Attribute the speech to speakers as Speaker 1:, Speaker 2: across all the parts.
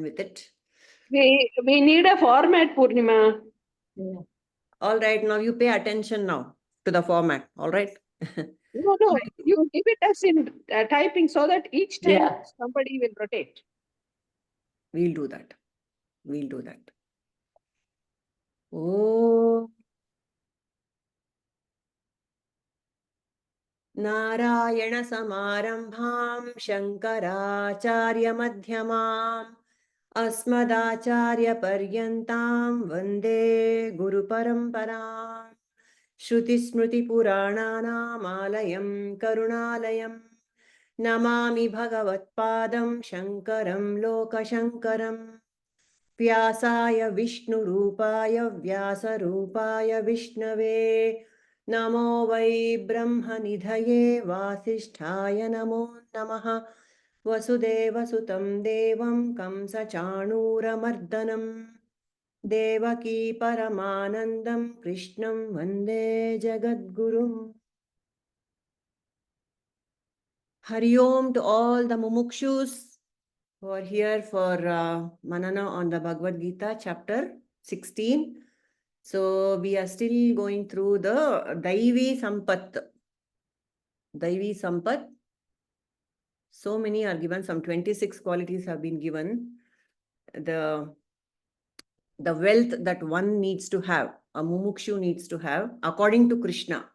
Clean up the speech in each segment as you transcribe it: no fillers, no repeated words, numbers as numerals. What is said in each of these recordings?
Speaker 1: with it.
Speaker 2: We need a format, Purnima.
Speaker 1: Yeah. All right, now you pay attention now to the format. All right.
Speaker 2: No, you give it as in typing so that each time somebody will rotate.
Speaker 1: We'll do that. Oh. Narayana Samarambham Shankaracharya Madhyamam Asmadacharya Paryantam Vande Guru Paramparam Shruti Smriti Purananam Alayam Karunalayam Namami Bhagavatpadam Shankaram Lokashankaram Vyasaya Vishnu Rupaya Vyasa Rupaya Vishnave Namo Vai Brahma Nidhaye Vasisthaya Namo Namaha Vasudeva Sutam Devam Kamsa Chanura Mardanam Devaki Paramanandam Krishnam Vande Jagadgurum. Hari Om to all the mumukshus who are here for Manana on the Bhagavad Gita, chapter 16. So we are still going through the Daivasurasampat. Daivasurasampat. So many are given, some 26 qualities have been given. The wealth that one needs to have, a mumukshu needs to have, according to Krishna.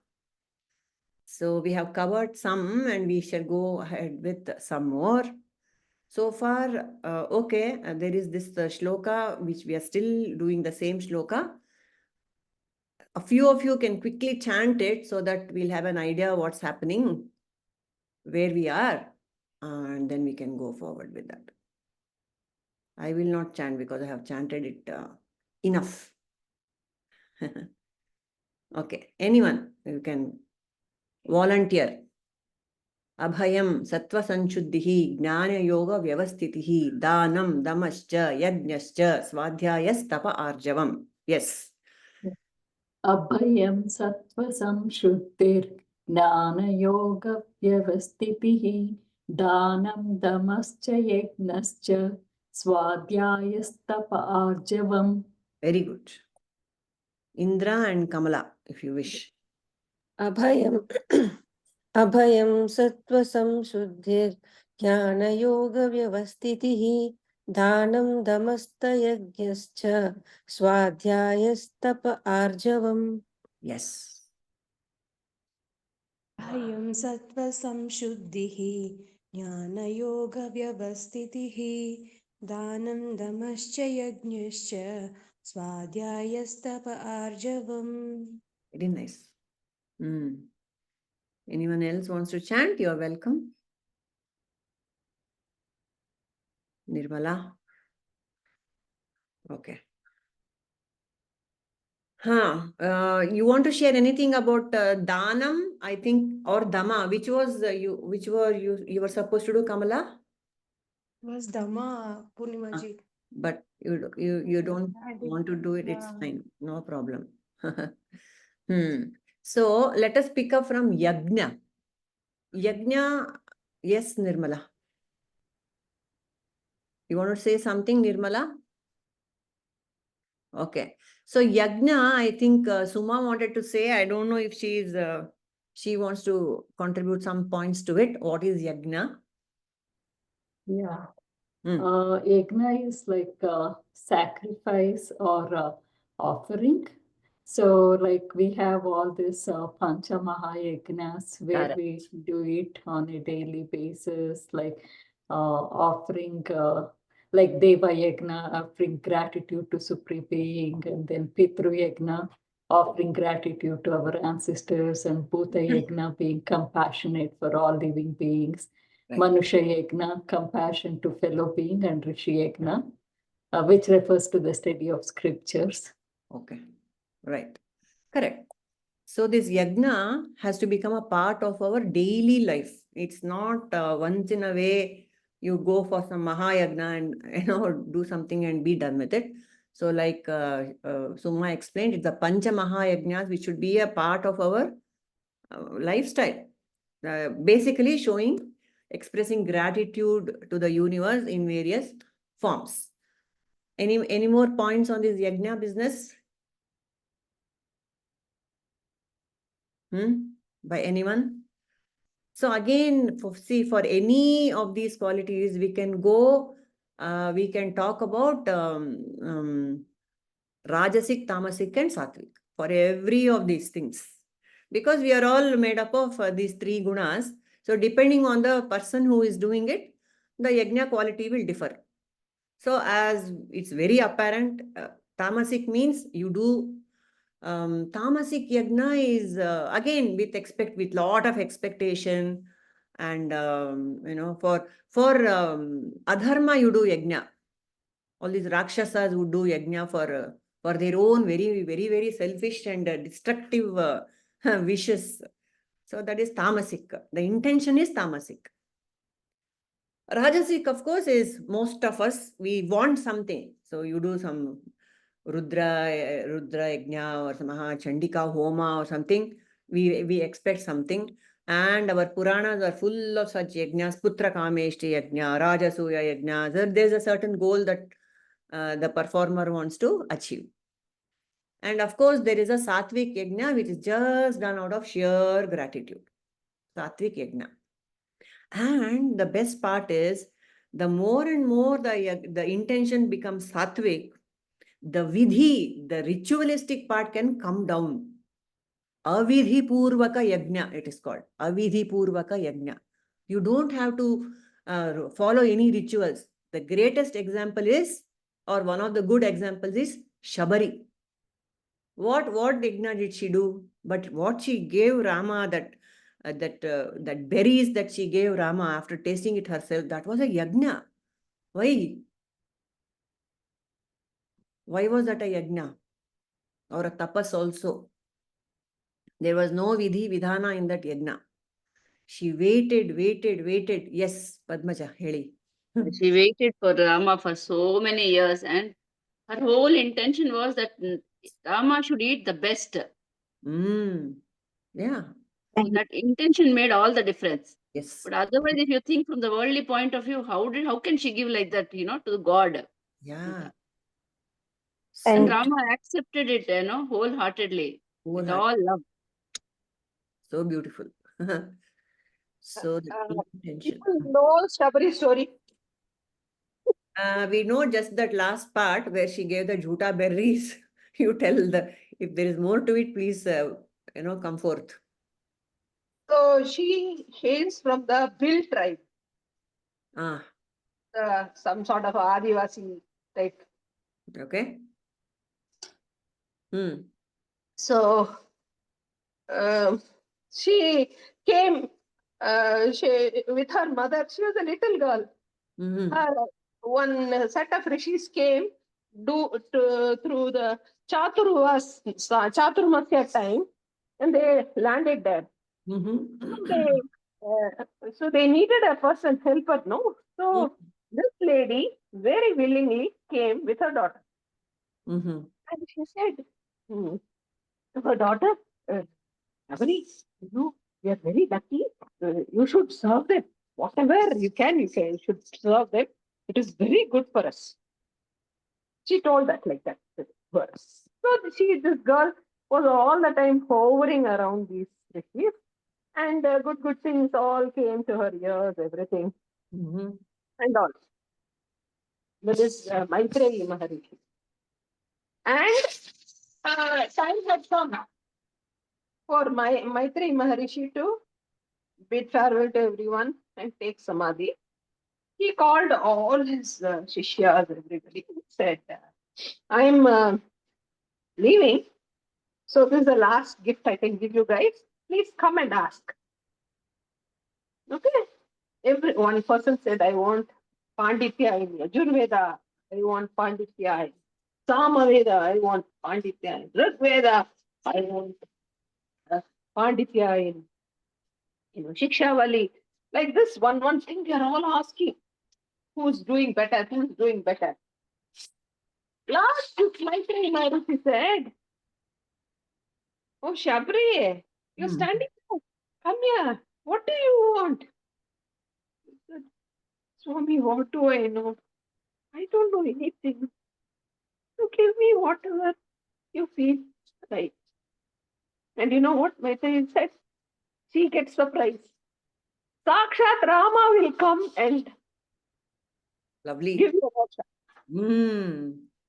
Speaker 1: So we have covered some and we shall go ahead with some more. So far, okay, there is this shloka, which we are still doing the same shloka. A few of you can quickly chant it so that we'll have an idea of what's happening, where we are, and then we can go forward with that. I will not chant because I have chanted it enough. Okay, anyone, you can volunteer. Abhayaṁ sattva-saṁśuddhir jñāna-yoga-vyavasthitiḥ dānaṁ damaś yajñaś svādhyāyas tapa ārjavam. Yes.
Speaker 3: Abhayaṁ sattva-saṁśuddhir jñāna-yoga-vyavasthitiḥ dānaṁ yajñaś svādhyāyas tapa ārjavam.
Speaker 1: Very good. Indra and Kamala, if you wish.
Speaker 4: Abhayaṁ sattva-saṁśuddhir jñāna-yoga-vyavasthitiḥ dānaṁ yajñaś svādhyāyas tapa ārjavam.
Speaker 1: Yes.
Speaker 5: Abhayaṁ sattva-saṁśuddhir jñāna-yoga-vyavasthitiḥ dānaṁ yajñaś svādhyāyas tapa ārjavam.
Speaker 1: Very nice. Anyone else wants to chant? You are welcome. Nirmala. Okay. You want to share anything about dānaṁ, I think, or dhamma? Which you were supposed to do, Kamala?
Speaker 5: Was dhamma, Purnimaji.
Speaker 1: But you don't want to do it, it's fine. No problem. So let us pick up from yajna. Yajna, yes, Nirmala. You want to say something, Nirmala? Okay. So yajna, I think Suma wanted to say, I don't know if she wants to contribute some points to it. What is yajna?
Speaker 3: Yeah. Yajna is like sacrifice or offering. So like we have all this Pancha Mahayajnas where we do it on a daily basis, like offering like Deva Yajna, offering gratitude to Supreme Being, and then Pitru Yajna, offering gratitude to our ancestors, and Bhuta Yajna, being compassionate for all living beings. Right. Manusha Yajna, compassion to fellow being, and Rishi Yajna, which refers to the study of scriptures.
Speaker 1: Okay, right, correct. So this yajna has to become a part of our daily life. It's not once in a way you go for some mahayagna and do something and be done with it. So like Suma explained, it's the Pancha Mahayajnas which should be a part of our lifestyle. Basically expressing gratitude to the universe in various forms. Any more points on this yajna business? By anyone? So again, for any of these qualities, we can go, we can talk about Rajasic, Tamasic and Sattvic for every of these things. Because we are all made up of these three gunas. So depending on the person who is doing it, the yajna quality will differ. So as it's very apparent, Tamasic means you do Tamasic yajna is again with lot of expectation, and for adharma you do yajna. All these rakshasas would do yajna for their own very, very, very selfish and destructive wishes. So that is tamasic. The intention is tamasic. Rajasic, of course, is most of us, we want something. So you do some Rudra yajna or some Chandika homa or something. We expect something. And our Puranas are full of such yajnas, Putra Kameshti yajna, Rajasuya yajna. There's a certain goal that the performer wants to achieve. And of course, there is a Sattvic yajna, which is just done out of sheer gratitude. Sattvic yajna. And the best part is, the more and more the intention becomes Sattvic, the vidhi, the ritualistic part can come down. Avidhi purvaka yajna, it is called. Avidhi purvaka yajna. You don't have to follow any rituals. The greatest example is, or one of the good examples is Shabari. What yajna did she do? But what she gave Rama, that berries that she gave Rama after tasting it herself, that was a yajna. Why? Why was that a yajna? Or a tapas also? There was no vidhi vidhana in that yajna. She waited. Yes, Padmaja, heli.
Speaker 6: She waited for Rama for so many years, and her whole intention was that Rama should eat the best.
Speaker 1: Yeah.
Speaker 6: So that intention made all the difference.
Speaker 1: Yes.
Speaker 6: But otherwise, if you think from the worldly point of view, how can she give like that, to God?
Speaker 1: Yeah.
Speaker 6: And
Speaker 4: And
Speaker 6: Rama accepted it, wholeheartedly, with all love.
Speaker 1: So beautiful. So the intention.
Speaker 2: People know Shabari story.
Speaker 1: We know just that last part where she gave the jhuta berries. You tell if there is more to it, please, come forth.
Speaker 2: So she hails from the Bill tribe, some sort of Adivasi type.
Speaker 1: Okay.
Speaker 2: So she came with her mother. She was a little girl. One set of rishis came through the Chaturmasya time, and they landed there. So they needed a person helper, no? So this lady very willingly came with her daughter. And she said to her daughter, Shabari, you are very lucky. You should serve them. Whatever you should serve them. It is very good for us. She told that like that for us. So this girl was all the time hovering around these rishis, and good things all came to her ears, everything, and all. That is Maitreyi Maharishi. And time had come for Maitreyi Maharishi to bid farewell to everyone and take samadhi. He called all his shishyas, everybody, and said, I'm leaving. So this is the last gift I can give you guys. Please come and ask. Okay. One person said, I want Panditya in Yajurveda. I want Panditya in Samaveda. I want Panditya in Rigveda. I want Panditya in Shikshavali. Like this, one thing we are all asking. Who's doing better? Who's doing better? Last Maitreyi Maharishi said, oh, Shabri, you're standing there. Come here. What do you want? He said, Swami, what do I know? I don't know anything. You give me whatever you feel right. And you know what Maitreyi said? She gets surprised. Sakshat Rama will come and
Speaker 1: Lovely.
Speaker 2: give you moksha.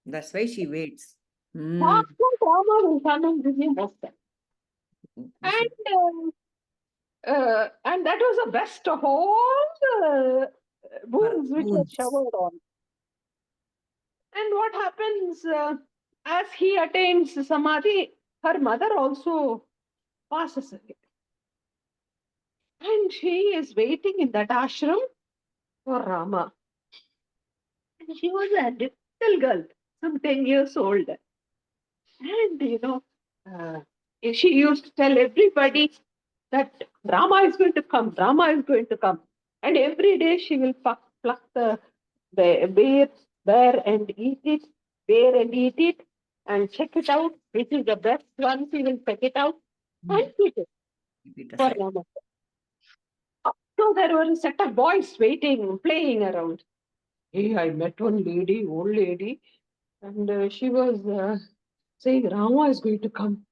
Speaker 1: That's why she waits.
Speaker 2: Sakshat Rama will come and give you moksha. And that was the best of all the boons which was showered on. And what happens as he attains samadhi, her mother also passes away. And she is waiting in that ashram for Rama. And she was a little girl, some 10 years old. And she used to tell everybody that Rama is going to come, Rama is going to come. And every day she will pluck the bear and eat it, and check it out. Which is the best one, she will check it out and eat it for Rama. So there were a set of boys waiting, playing around. Hey, I met one lady, old lady, and she was saying Rama is going to come.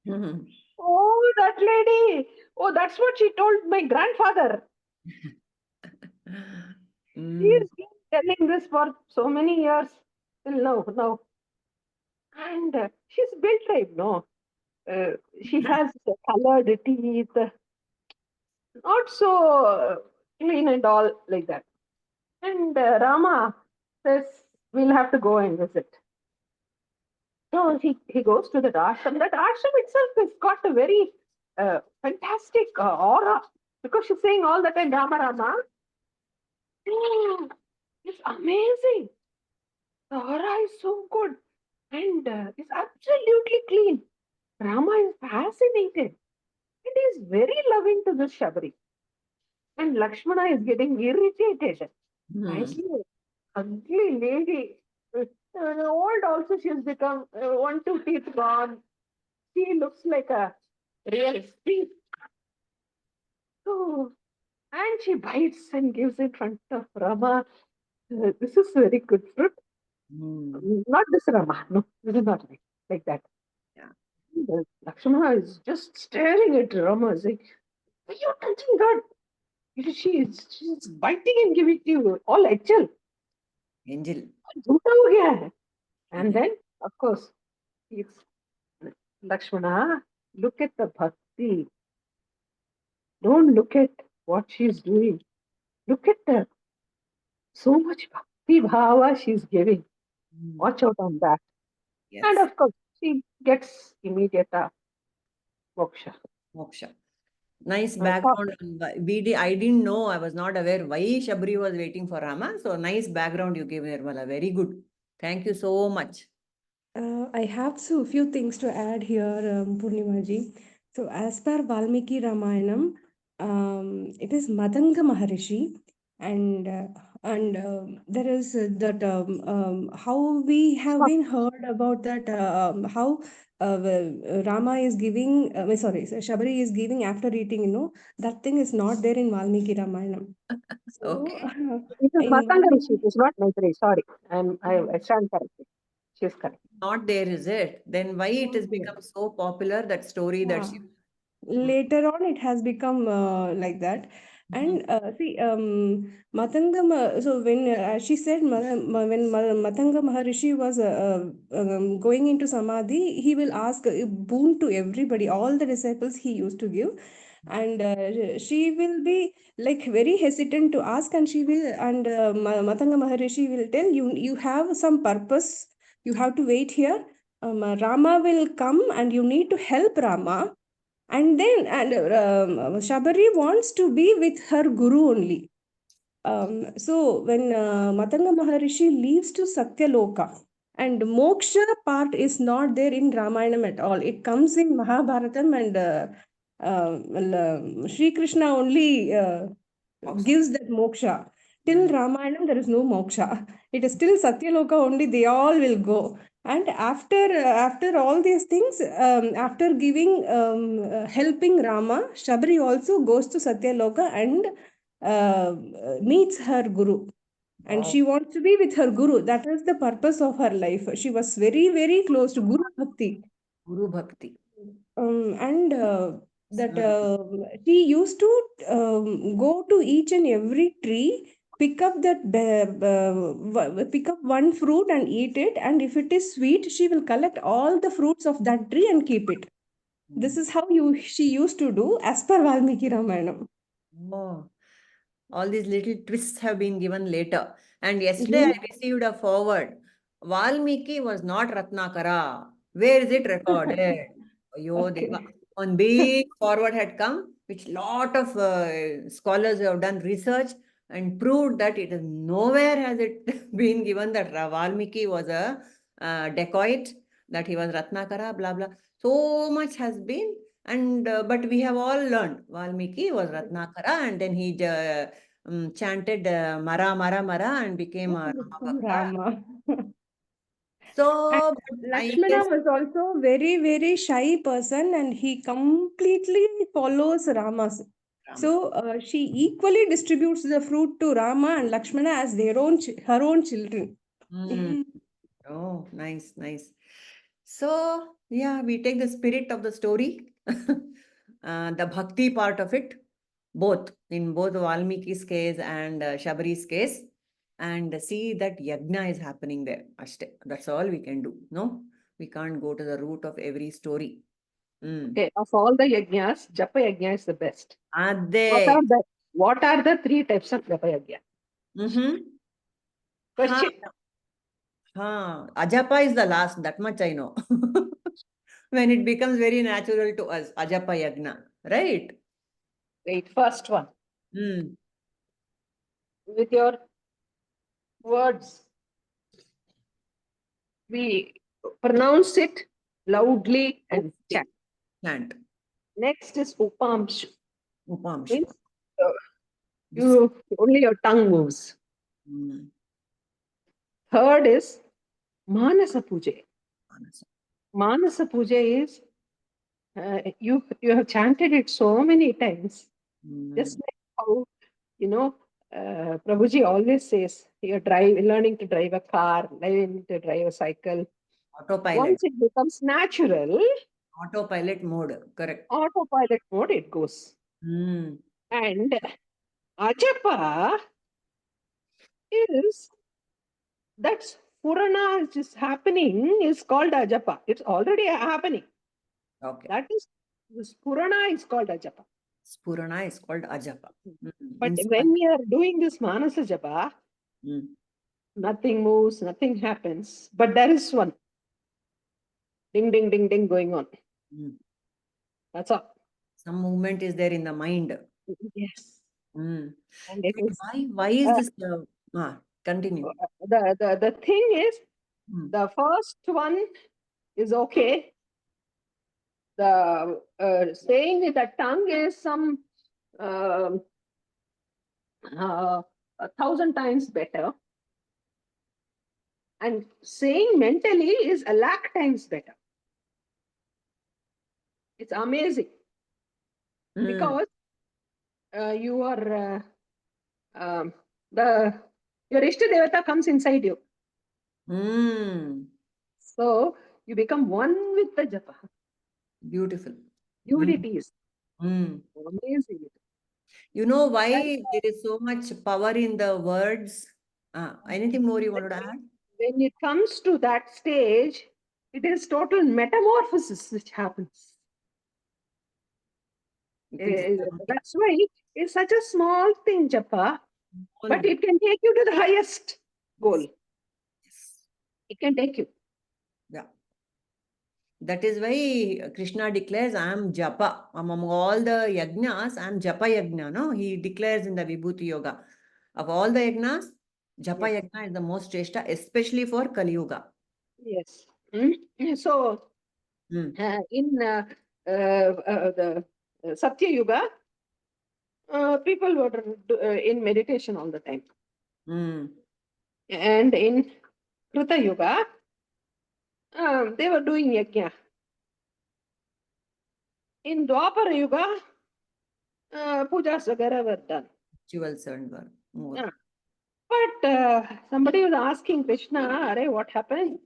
Speaker 2: Oh, that lady. Oh, that's what she told my grandfather. She's been telling this for so many years till now. And she's built right, no? She has colored teeth, not so clean and all like that. And Rama says, we'll have to go and visit. So he goes to that ashram. That ashram itself has got a very fantastic aura, because she's saying all the time, Rama, Rama. It's amazing. The aura is so good and it's absolutely clean. Rama is fascinated and is very loving to this Shabari. And Lakshmana is getting irritated. I see an ugly lady. Old also, she has become 1-2 teeth gone. She looks like a real thief. So, and she bites and gives in front of Rama. This is very good fruit. Not this Rama. No, this is not like that. Yeah. Lakshmana is just staring at Rama, saying, "Are you touching God?" She's biting and giving you all angel. And then, of course, it's Lakshmana, look at the bhakti. Don't look at what she's doing. Look at the so much bhakti bhava she's giving. Watch out on that. Yes. And of course, she gets immediate moksha.
Speaker 1: Nice background. I didn't know, I was not aware why Shabari was waiting for Rama. So nice background you gave, Nirmala. Very good. Thank you so much.
Speaker 5: I have a few things to add here, Purnimaji. So as per Valmiki Ramayanam, it is Matanga Maharishi, and there is that how we have been heard about that how Rama is giving, Shabari is giving after eating, that thing is not there in Valmiki Ramayanam. So,
Speaker 1: Okay.
Speaker 2: It is Matanga Rishi, it is not Maitreyi, sorry. I stand corrected. She is correct.
Speaker 1: Not there, is it? Then why it has become so popular, that story that she...
Speaker 5: Later on it has become like that. And see, Matanga, so when she said, when Matanga Maharishi was going into Samadhi, he will ask a boon to everybody, all the disciples he used to give. And she will be like very hesitant to ask, and she will, and Matanga Maharishi will tell you have some purpose, you have to wait here. Rama will come and you need to help Rama. And then Shabari wants to be with her guru only. So when Matanga Maharishi leaves to Satyaloka, and moksha part is not there in Ramayanam at all. It comes in Mahabharatam, and Sri Krishna only gives that moksha. Till Ramayanam, there is no moksha. It is still Satyaloka only, they all will go. And after all these things, after giving, helping Rama, Shabari also goes to Satyaloka and meets her guru. and
Speaker 1: Wow.
Speaker 5: she wants to be with her guru. That is the purpose of her life. She was very, very close to Guru Bhakti.
Speaker 1: Guru Bhakti.
Speaker 5: And that
Speaker 1: Mm.
Speaker 5: she used to go to each and every tree, pick up pick up one fruit and eat it, and if it is sweet, she will collect all the fruits of that tree and keep it. This is how she used to do as per Valmiki Ramayana.
Speaker 1: Oh, all these little twists have been given later. And yesterday I received a forward. Valmiki was not Ratnakara. Where is it recorded? Ayo
Speaker 5: Okay.
Speaker 1: Deva. One big forward had come, which lot of scholars have done research and proved that it is nowhere has it been given that Valmiki was a dacoit, that he was Ratnakara, blah blah. So much has been, and but we have all learned Valmiki was Ratnakara, and then he chanted Mara Mara Mara and became a Rama Bhakta.
Speaker 5: Rama.
Speaker 1: So
Speaker 5: And
Speaker 1: I
Speaker 5: Lakshmana
Speaker 1: guess
Speaker 5: was also very, very shy person, and he completely follows Rama's.
Speaker 1: Rama.
Speaker 5: So she equally distributes the fruit to Rama and Lakshmana as their own her own children.
Speaker 1: Mm. Oh, nice, nice. So, yeah, we take the spirit of the story, the bhakti part of it, both in both Valmiki's case and Shabari's case, and see that yajna is happening there. That's all we can do. No, we can't go to the root of every story.
Speaker 2: Okay, of all the yajñas, japa yajna is the best.
Speaker 1: Ade.
Speaker 2: What are the 3 types of japa yajna?
Speaker 1: Mm-hmm.
Speaker 2: Question.
Speaker 1: Ajapa is the last, that much I know. When it becomes very natural to us, Ajapa Yagna, right?
Speaker 2: Wait, first one.
Speaker 1: Mm.
Speaker 2: With your words, we pronounce it loudly and chant.
Speaker 1: Chant.
Speaker 2: Next is upamshu.
Speaker 1: Upamshu.
Speaker 2: Means only your tongue moves.
Speaker 1: Mm.
Speaker 2: Third is manasa puja.
Speaker 1: Manasa.
Speaker 2: Manasa puja is you have chanted it so many times. Just like how Prabhuji always says you're learning to drive a car, learning to drive a cycle.
Speaker 1: Autopilot.
Speaker 2: Once it becomes natural,
Speaker 1: Autopilot mode, correct.
Speaker 2: autopilot mode it goes.
Speaker 1: Mm.
Speaker 2: And ajapa is that's Purana which is happening is called ajapa. It's already happening.
Speaker 1: Okay.
Speaker 2: That is, this Purana is called ajapa.
Speaker 1: Spurana is called Ajapa.
Speaker 2: But when we are doing this manasa japa, nothing moves, nothing happens. But there is one ding, ding, ding, ding going on. That's all.
Speaker 1: Some movement is there in the mind.
Speaker 2: Yes.
Speaker 1: And
Speaker 2: it is,
Speaker 1: why is this? Continue.
Speaker 2: The thing is, the first one is okay. The saying with the tongue is some 1,000 times better. And saying mentally is 1,00,000 times better. It's amazing. Because you are your Ishta Devata comes inside you. So you become one with the japa.
Speaker 1: Beautiful.
Speaker 2: Unities. Amazing.
Speaker 1: You know why there is so much power in the words? Anything more you wanted to add?
Speaker 2: When it comes to that stage, it is total metamorphosis which happens. That's why it's such a small thing, japa, but it can take you to the highest goal.
Speaker 1: Yes.
Speaker 2: It can take you.
Speaker 1: Yeah. That is why Krishna declares, I am japa. Among all the yajnas, I am japa yajna. No? He declares in the Vibhuti Yoga. Of all the yajnas, japa yajna is the most shrestha, especially for Kali Yuga.
Speaker 2: Yes. So, in the Satya Yuga, people were in meditation all the time. And in Krita Yuga, they were doing yajna. In Dwapara Yuga, pujas vagara were done.
Speaker 1: Rituals and more.
Speaker 2: But somebody was asking Krishna, Arey, what happened?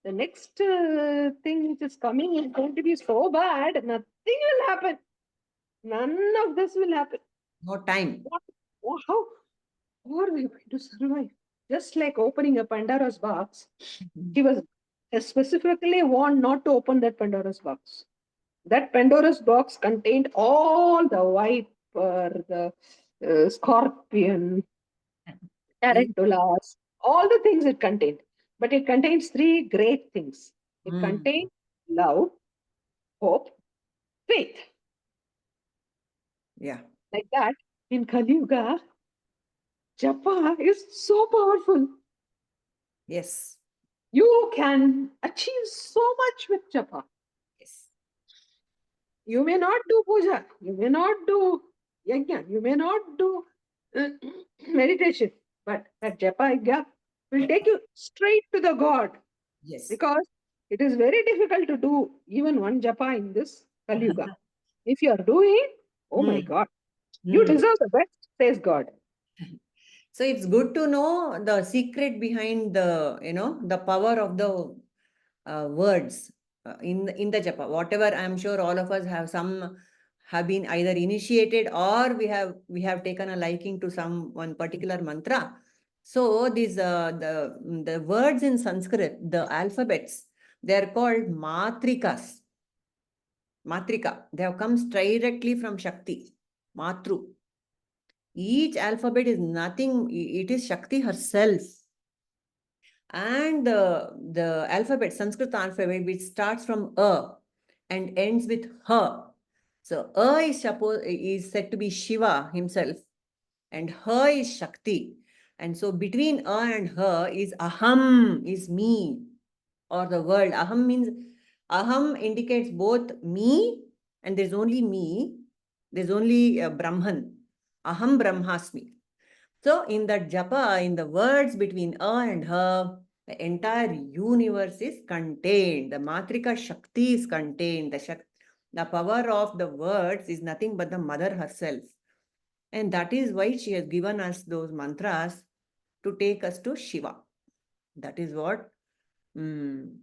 Speaker 2: The next thing which is coming is going to be so bad, nothing will happen. None of this will happen.
Speaker 1: No time.
Speaker 2: How are we going to survive? Just like opening a Pandora's box, he was specifically warned not to open that Pandora's box. That Pandora's box contained all the viper, the scorpion, tarantulas, all the things it contained. But it contains three great things. It contains love, hope, faith.
Speaker 1: Yeah.
Speaker 2: Like that, in Kali Yuga, japa is so powerful.
Speaker 1: Yes.
Speaker 2: You can achieve so much with japa.
Speaker 1: Yes.
Speaker 2: You may not do puja, you may not do yajna, you may not do meditation, but that japa yajna will take you straight to the God.
Speaker 1: Yes.
Speaker 2: Because it is very difficult to do even one japa in this Kali Yuga. If you are doing, oh my God, you deserve the best, says God.
Speaker 1: So it's good to know the secret behind the, the power of the words in the japa. Whatever, I'm sure all of us have been either initiated or we have taken a liking to one particular mantra. So these the words in Sanskrit, the alphabets, they are called matrikas. Matrika. They have come directly from Shakti. Matru. Each alphabet is nothing, it is Shakti herself. And the alphabet, Sanskrit alphabet, which starts from A and ends with H. So A is said to be Shiva himself, and H is Shakti. And so between A and H is Aham, is me, or the world. Aham indicates both me, and there's only me, there's only Brahman. Aham Brahmasmi. So in that japa, in the words between A and H, the entire universe is contained. The Matrika Shakti is contained. The power of the words is nothing but the mother herself. And that is why she has given us those mantras to take us to Shiva. That is what in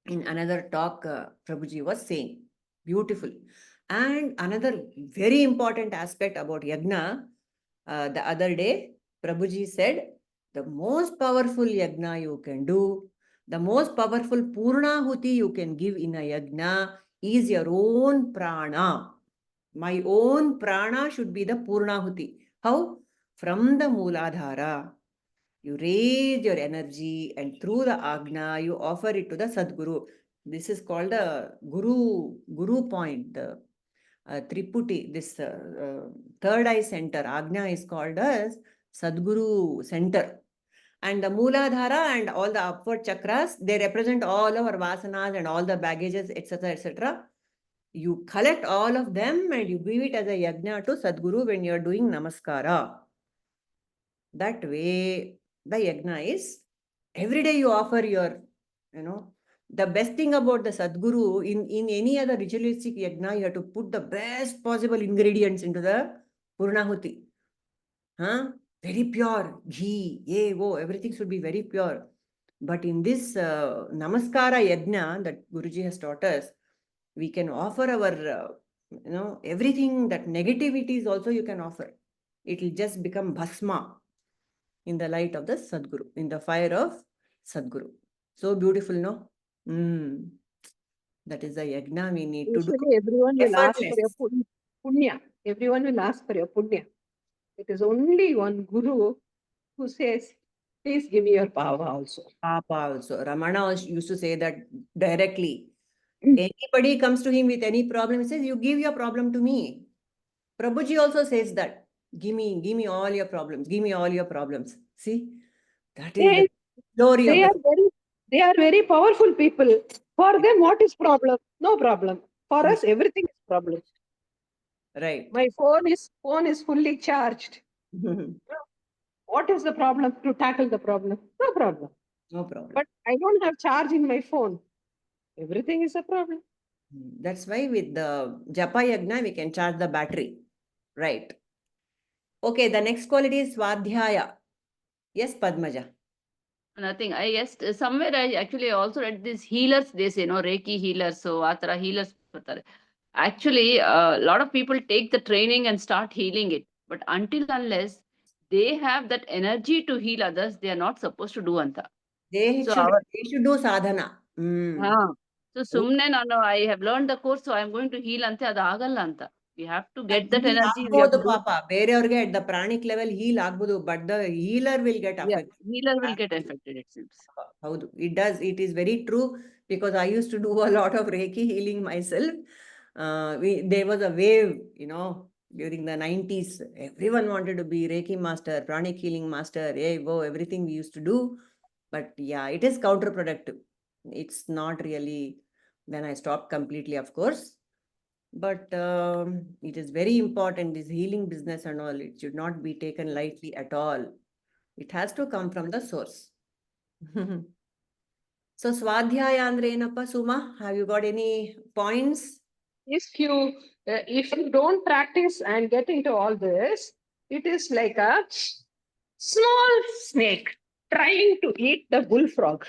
Speaker 1: another talk Prabhuji was saying. Beautiful. And another very important aspect about yajna, the other day, Prabhuji said, the most powerful yajna you can do, the most powerful purnahuti you can give in a yajna is your own prana. My own prana should be the purnahuti. How? From the Mooladhara. You raise your energy and through the Agna, you offer it to the Sadguru. This is called the Guru point, the Triputi, this third eye center. Agna is called as Sadguru center. And the Mooladhara and all the upward chakras, they represent all our vasanas and all the baggages, etc., etc. You collect all of them and you give it as a yajna to Sadguru when you are doing namaskara. That way, the yajna is every day you offer your, the best thing about the Sadguru in any other ritualistic yajna, you have to put the best possible ingredients into the Purnahuti. Very pure, ghee, everything should be very pure. But in this Namaskara yajna that Guruji has taught us, we can offer our, everything that negativities also you can offer. It will just become bhasma in the light of the Sadguru, in the fire of Sadguru. So beautiful, no? That is the yajna we need to do.
Speaker 2: Everyone will ask for your punya. Everyone will ask for your punya. It is only one guru who says, please give me your pava also.
Speaker 1: Papa also. Ramana used to say that directly. Anybody comes to him with any problem, he says, you give your problem to me. Prabhuji also says that. Give me all your problems. Give me all your problems. See? That is the glory of
Speaker 2: they are very powerful people. For them, what is problem? No problem. For us, everything is problem.
Speaker 1: Right.
Speaker 2: My phone is fully charged. What is the problem to tackle the problem? No problem.
Speaker 1: No problem.
Speaker 2: But I don't have charge in my phone. Everything is a problem.
Speaker 1: That's why with the Japa Yajna, we can charge the battery. Right. Okay, the next quality is svādhyāya. Yes, Padmaja.
Speaker 6: Nothing. I guess somewhere I actually also read these healers. They say, Reiki healers, so Atara healers. Actually, a lot of people take the training and start healing it. But until unless they have that energy to heal others, they are not supposed to do anta.
Speaker 1: They
Speaker 6: So
Speaker 1: should do sadhana.
Speaker 6: So sumne no, I have learned the course, so I am going to heal ante adu agalla anta. We have to get that energy. We have to do.
Speaker 1: Papa. ಬೇರೆಯವ್ರಿಗೆ at the pranic level heal ಆಗ್ಬೋದು, but the healer will get affected.
Speaker 6: Healer will get affected, it seems.
Speaker 1: Haudu. It does. It is very true, because I used to do a lot of Reiki healing myself. There was a wave, during the 90s. Everyone wanted to be Reiki master, pranic healing master, everything we used to do. But yeah, it is counterproductive. It's not really. Then I stopped completely, of course. But it is very important, this healing business and all. It should not be taken lightly at all. It has to come from the source. So, svādhyāya andre enappa, Suma? Have you got any points?
Speaker 2: If you don't practice and get into all this, it is like a small snake trying to eat the bullfrog.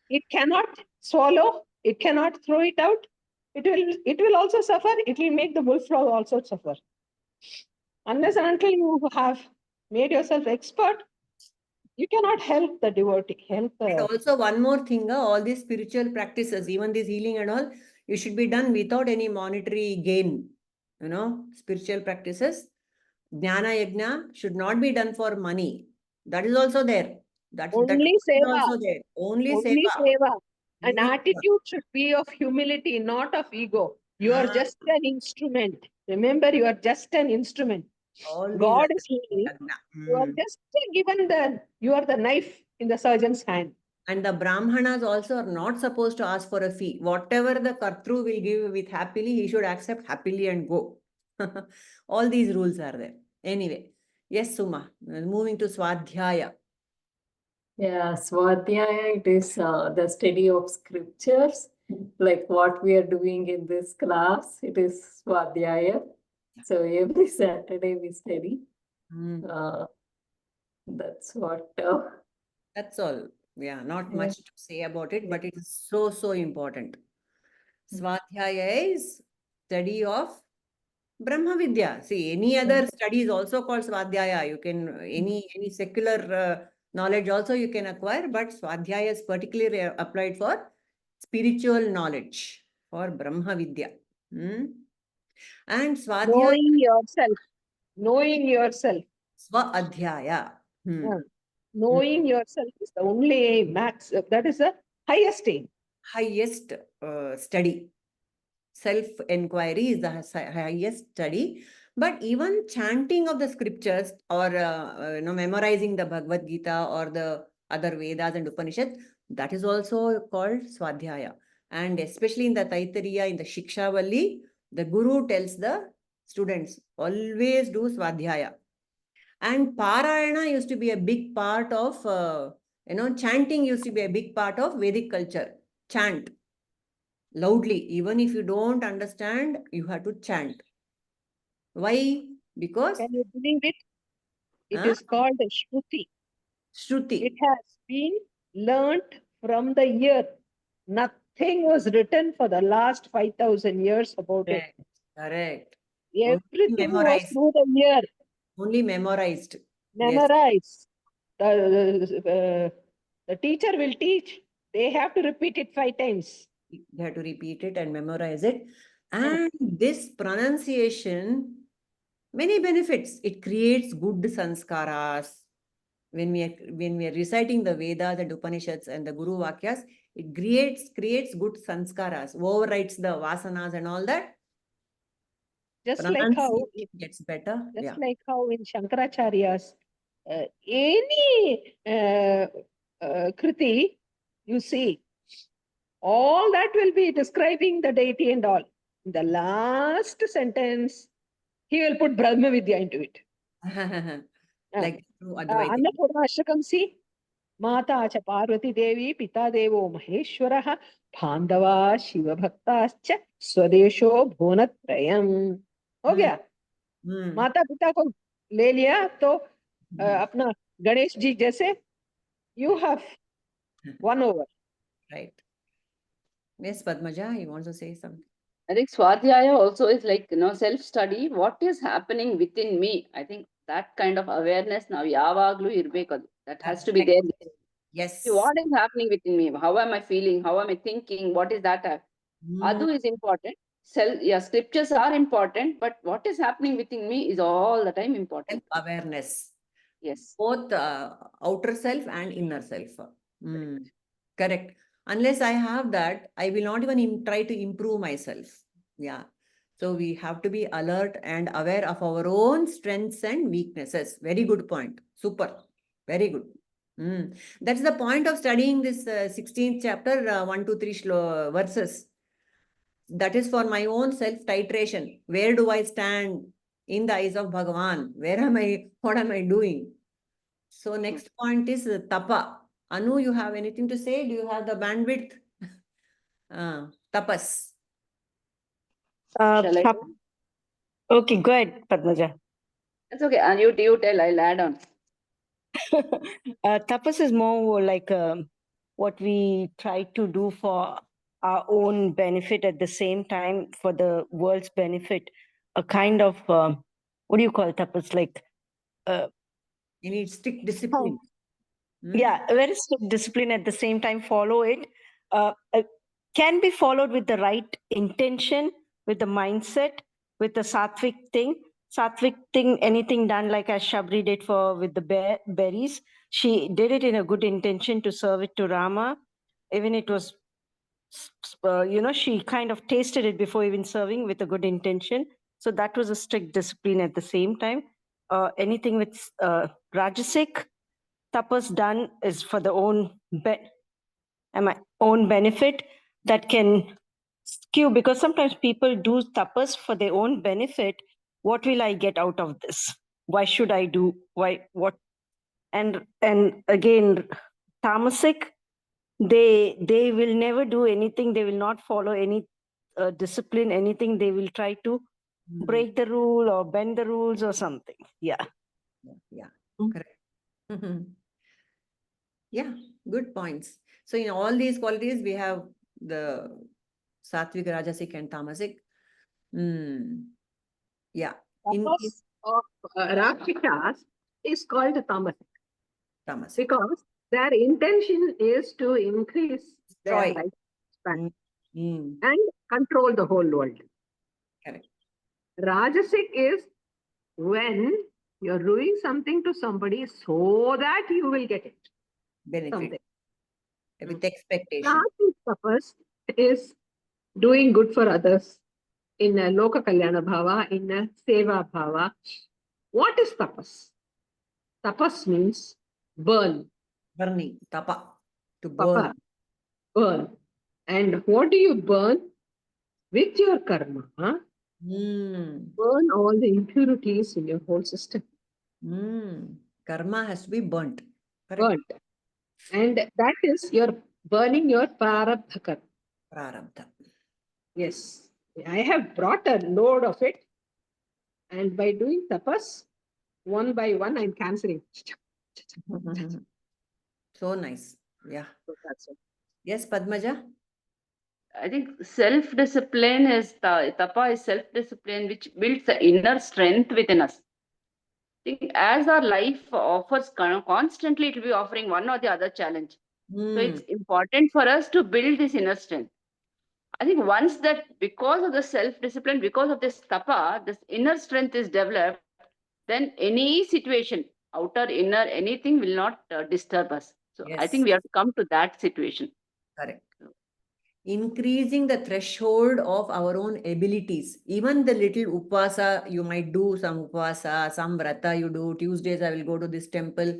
Speaker 2: It cannot swallow, it cannot throw it out. It will also suffer. It will make the bullfrog also suffer. Unless and until you have made yourself expert, you cannot help the devotee. And
Speaker 1: also one more thing, all these spiritual practices, even this healing and all, you should be done without any monetary gain. Spiritual practices, jñāna-yogā should not be done for money. That is also there.
Speaker 2: Only seva.
Speaker 1: Also there. Only
Speaker 2: seva. An attitude should be of humility, not of ego. You are just an instrument. Remember, you are just an instrument. God is healing. You are just given you are the knife in the surgeon's hand.
Speaker 1: And the Brahmanas also are not supposed to ask for a fee. Whatever the Kartru will give with happily, he should accept happily and go. All these rules are there. Anyway, yes, Suma, moving to svādhyāya.
Speaker 3: Yeah, svādhyāya, it is the study of scriptures, like what we are doing in this class. It is svādhyāya. So every Saturday we study. That's what.
Speaker 1: That's all. Yeah, not much to say about it, but it is so, so important. Svādhyāya is study of Brahma Vidya. See, any other study is also called svādhyāya. You can, any secular knowledge also you can acquire, but svādhyāya is particularly applied for spiritual knowledge, for Brahma Vidya. And svādhyāya,
Speaker 2: knowing yourself.
Speaker 1: Svādhyāya.
Speaker 2: Knowing yourself is the only aim. That is the highest aim.
Speaker 1: Highest study. Self-enquiry is the highest study. But even chanting of the scriptures, or memorizing the Bhagavadgita or the other Vedas and Upanishads, that is also called svādhyāya. And especially in the Taittiriya, in the Shikshavalli, the Guru tells the students, always do svādhyāya. And Parayana used to be a big part of, chanting used to be a big part of Vedic culture. Chant loudly. Even if you don't understand, you have to chant. Why? Because...
Speaker 2: Can you believe it? It is called a shruti.
Speaker 1: Shruti.
Speaker 2: It has been learnt from the earth. Nothing was written for the last 5,000 years about it.
Speaker 1: Correct.
Speaker 2: Everything was through the earth.
Speaker 1: Only memorized.
Speaker 2: Memorized. The teacher will teach. They have to repeat it 5 times.
Speaker 1: They have to repeat it and memorize it. And this pronunciation, many benefits. It creates good sanskaras. When we are reciting the Vedas and Upanishads and the Guru Vakyas, it creates good sanskaras, overrides the vasanas and all that.
Speaker 2: Just like how
Speaker 1: it gets better.
Speaker 2: Like how in Shankaracharya's any kriti, you see, all that will be describing the deity and all. In the last sentence, he will put Brahma Vidya into it.
Speaker 1: Like
Speaker 2: Annapurna Ashtakam, see, Mata cha Parvati Devi, Pita Devo Maheshwaraha, Pandava Shiva Bhaktascha, Swadesho Bhunatrayam. हो गया माता पिता को ले लिया तो अपना Ganesh ji jaise, you have won over.
Speaker 1: Right. Yes, Padmaja, you want to say something?
Speaker 6: I think svādhyāya also is like, self-study. What is happening within me? I think that kind of awareness now, yavaglu irbekadu. That has to be there.
Speaker 1: Yes.
Speaker 6: See, what is happening within me? How am I feeling? How am I thinking? What is that? Adu is important. Scriptures are important, but what is happening within me is all the time important.
Speaker 1: Awareness.
Speaker 6: Yes.
Speaker 1: Both outer self and inner self. Correct. Unless I have that, I will not even try to improve myself. Yeah. So we have to be alert and aware of our own strengths and weaknesses. Very good point. Super. Very good. That's the point of studying this 16th chapter, 1, 2, 3 verses. That is for my own self-titration. Where do I stand in the eyes of Bhagavan? Where am I? What am I doing? So next point is tapa. Anu, you have anything to say? Do you have the bandwidth? Tapas.
Speaker 6: Shall I?
Speaker 4: Okay, go ahead, Padmaja.
Speaker 6: That's okay. And you tell, I'll add on.
Speaker 4: Tapas is more like what we try to do for our own benefit at the same time for the world's benefit. A kind of, what do you call tapas? Like,
Speaker 1: You need strict discipline.
Speaker 4: yeah, a very strict discipline at the same time, follow it. Can be followed with the right intention, with the mindset, with the sattvic thing. Sattvic thing, anything done like as Shabri did with the berries. She did it in a good intention to serve it to Rama. Even it was, she kind of tasted it before even serving with a good intention. So that was a strict discipline at the same time. Anything with Rajasic, tapas done is for the own benefit that can skew, because sometimes people do tapas for their own benefit. What will I get out of this? Why should I do? Why? What? And again, tamasic, they will never do anything. They will not follow any discipline, anything. They will try to break the rule or bend the rules or something. Yeah.
Speaker 1: Yeah. Correct. Yeah, good points. So in all these qualities, we have the sattvic, rajasic, and tamasic. Yeah.
Speaker 2: Tapas of Rakshikas is called tamasic. Because their intention is to increase their lifespan and control the whole world.
Speaker 1: Correct.
Speaker 2: Rajasic is when you're doing something to somebody so that you will get it.
Speaker 1: Benefit.
Speaker 2: Something.
Speaker 1: With expectation.
Speaker 2: Sattvic tapas is doing good for others in a loka kalyana bhava, in a seva bhava. What is tapas? Tapas means burn.
Speaker 1: Burning, tapa, to burn.
Speaker 2: Burn. And what do you burn? With your karma. Burn all the impurities in your whole system.
Speaker 1: Karma has to be burnt. Correct.
Speaker 2: Burnt. And that is you're burning your prarabdha karma.
Speaker 1: Prarabdha.
Speaker 2: Yes. I have brought a load of it. And by doing tapas, one by one, I'm cancelling.
Speaker 1: So nice. Yeah.
Speaker 2: So that's it.
Speaker 1: Yes, Padmaja?
Speaker 6: I think self-discipline is, tapa is self-discipline, which builds the inner strength within us. I think as our life offers constantly, it will be offering one or the other challenge. So it's important for us to build this inner strength. I think once that, because of the self-discipline, because of this tapa, this inner strength is developed, then any situation, outer, inner, anything will not disturb us. So
Speaker 1: Yes.
Speaker 6: I think we have to come to that situation.
Speaker 1: Correct. Increasing the threshold of our own abilities. Even the little uvāca, you might do some uvāca, some vrata you do. Tuesdays I will go to this temple.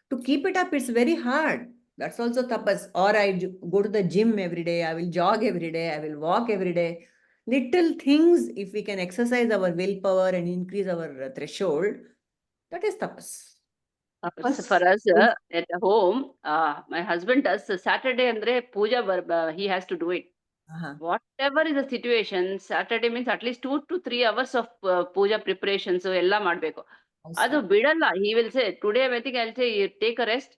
Speaker 1: To keep it up, it's very hard. That's also tapas. Or I go to the gym every day. I will jog every day. I will walk every day. Little things, if we can exercise our willpower and increase our threshold, that is tapas.
Speaker 6: For us at home, my husband does Saturday andre puja, he has to do it. Whatever is the situation, Saturday means at least 2 to 3 hours of puja preparation. So ella madbeko. ಅದು ಬಿಡಲ್ಲ. He will say, today I think I'll say, take a rest.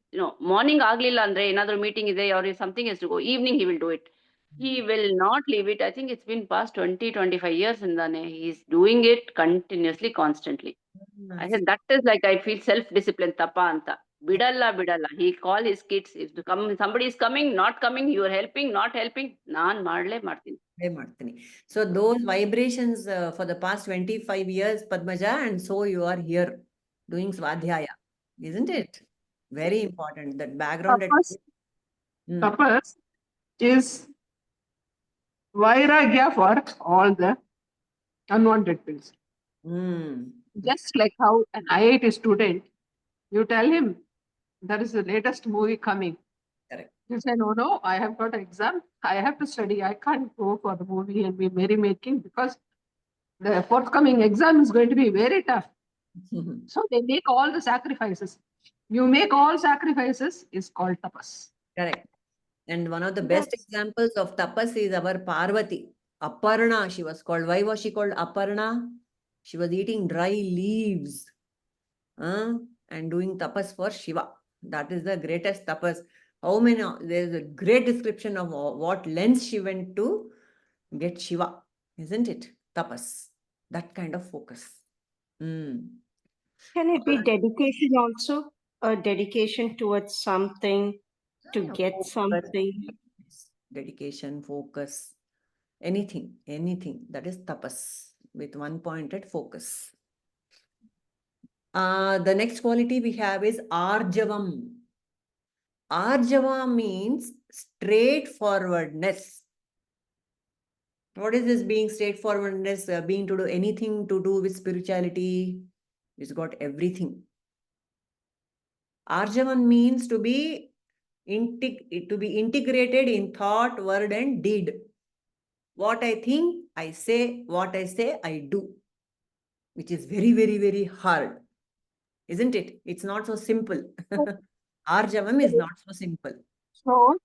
Speaker 6: Morning ಆಗ್ಲಿಲ್ಲ ಅಂದ್ರೆ ಏನಾದ್ರು meeting ಇದೆ or something has to go. Evening he will do it. He will not leave it. I think it's been past 20-25 years indane. He's doing it continuously, constantly. I said that is like, I feel self-discipline, tapa anta. Bidalla. He call his kids. If somebody is coming, not coming, you are helping, not helping. Naan ಮಾಡ್ತೀನಿ.
Speaker 1: So those vibrations for the past 25 years, Padmaja, and so you are here doing svādhyāya, isn't it? Very important. That background.
Speaker 2: Tapas is vairagya for all the unwanted things. Just like how an IIT student, you tell him there is the latest movie coming.
Speaker 1: Correct.
Speaker 2: You say, no, I have got an exam. I have to study. I can't go for the movie and be merrymaking because the forthcoming exam is going to be very tough. So they make all the sacrifices. You make all sacrifices is called tapas.
Speaker 1: Correct. And one of the best examples of tapas is our Parvati. Aparna, she was called. Why was she called Aparna? She was eating dry leaves and doing tapas for Shiva. That is the greatest tapas. There is a great description of what lengths she went to get Shiva, isn't it? Tapas. That kind of focus.
Speaker 4: Can it be dedication also? A dedication towards something, to get something?
Speaker 1: Dedication, focus, anything. That is tapas with one pointed focus. The next quality we have is ārjavam. Ārjavam means straightforwardness. What is this being straightforwardness? Being to do anything to do with spirituality. It's got everything. Ārjavam means to be integrated in thought, word, and deed. What I think, I say. What I say, I do. Which is very, very, very hard. Isn't it? It's not so simple. Ārjavam is not so simple.
Speaker 2: So,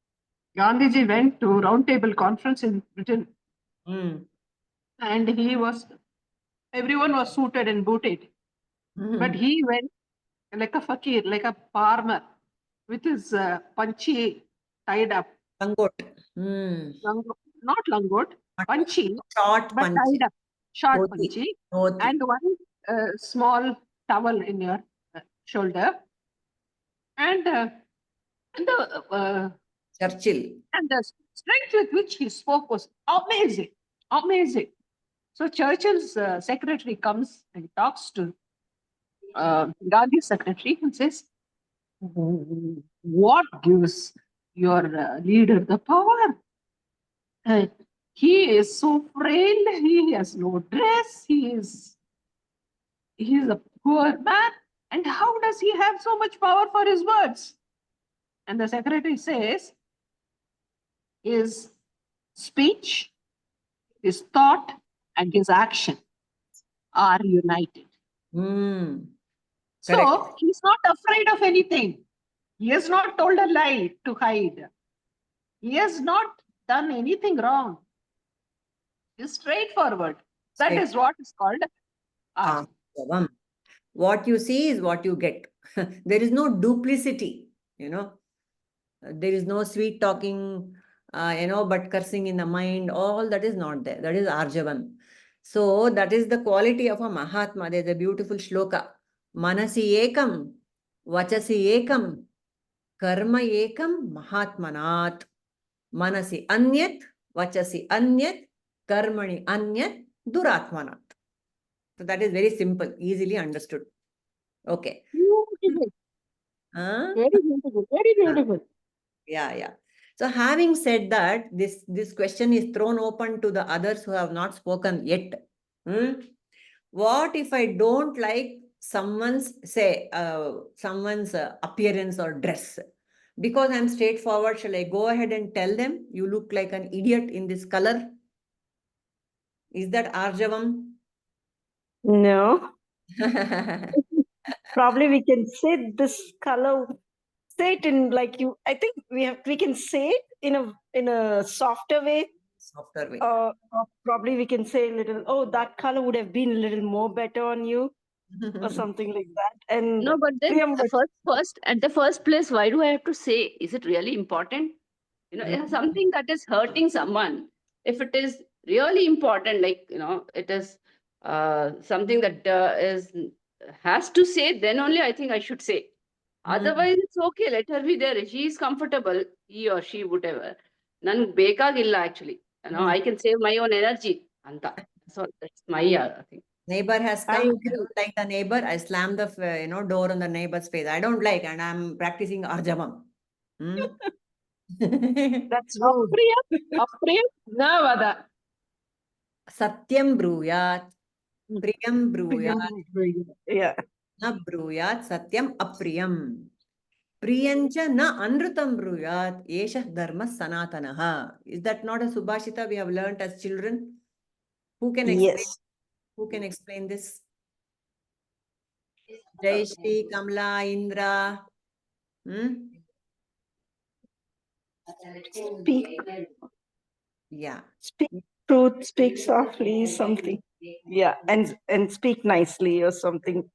Speaker 2: Gandhiji went to Round Table Conference in Britain. And everyone was suited and booted. But he went like a fakir, like a farmer, with his panchi tied up.
Speaker 1: Langot.
Speaker 2: Not langot, panchi.
Speaker 1: Short
Speaker 2: but
Speaker 1: panchi.
Speaker 2: tied up. Short
Speaker 1: Dhoti.
Speaker 2: panchi.
Speaker 1: Dhoti.
Speaker 2: And one small towel in your shoulder. And the
Speaker 1: Churchill.
Speaker 2: And the strength with which he spoke was amazing. Amazing. So Churchill's secretary comes and talks to Gandhi's secretary and says, what gives your leader the power? He is so frail. He has no dress. He is a poor man. And how does he have so much power for his words? And the secretary says, his speech, his thought, and his action are united. So he's not afraid of anything. He has not told a lie to hide. He has not done anything wrong. He's straightforward. That is what is called
Speaker 1: ārjavam. What you see is what you get. There is no duplicity, There is no sweet talking, but cursing in the mind. All that is not there. That is ārjavam. So that is the quality of a Mahatma. There's a beautiful shloka. Manasi ekam, vachasi ekam, karma ekam mahatmanat. Manasi anyat, vachasi anyat, karmani anyat, duratmanat. So that is very simple, easily understood. Okay.
Speaker 2: beautiful. Very beautiful. Very beautiful.
Speaker 1: Yeah. So having said that, this question is thrown open to the others who have not spoken yet. What if I don't like someone's appearance or dress? Because I'm straightforward, shall I go ahead and tell them, you look like an idiot in this color? Is that ārjavam?
Speaker 4: No. Probably we can say this color, say it in like you. I think we can say it in a softer way.
Speaker 1: Softer way.
Speaker 4: Or probably we can say a little, oh, that color would have been a little more better on you. or something like that. And
Speaker 6: No, but then
Speaker 4: Priyam,
Speaker 6: at the first place, why do I have to say? Is it really important? Something that is hurting someone. If it is really important, like it is something that has to say, then only I think I should say. Otherwise, it's okay. Let her be there. If she is comfortable, he or she, whatever. Nan bekagilla actually. I can save my own energy. Anta. So that's my thing.
Speaker 1: Neighbor has
Speaker 4: I
Speaker 1: come. I
Speaker 4: agree.
Speaker 1: don't like the neighbor. I slam the door on the neighbor's face. I don't like, and I'm practicing ārjavam.
Speaker 4: That's rude.
Speaker 2: Apriyam, na vada.
Speaker 1: Satyam brūyāt, priyam brūyāt,
Speaker 4: Yeah.
Speaker 1: na brūyāt, satyam apriyam. Priyancha na anrutam brūyāt, eshah dharma sanatanaha. Is that not a subhashita we have learnt as children? Who can explain?
Speaker 4: Yes.
Speaker 1: Who can explain this? Jai Shri Kamla Indra.
Speaker 4: Speak.
Speaker 1: Yeah.
Speaker 4: Speak truth, speak softly, something. Yeah, and speak nicely or something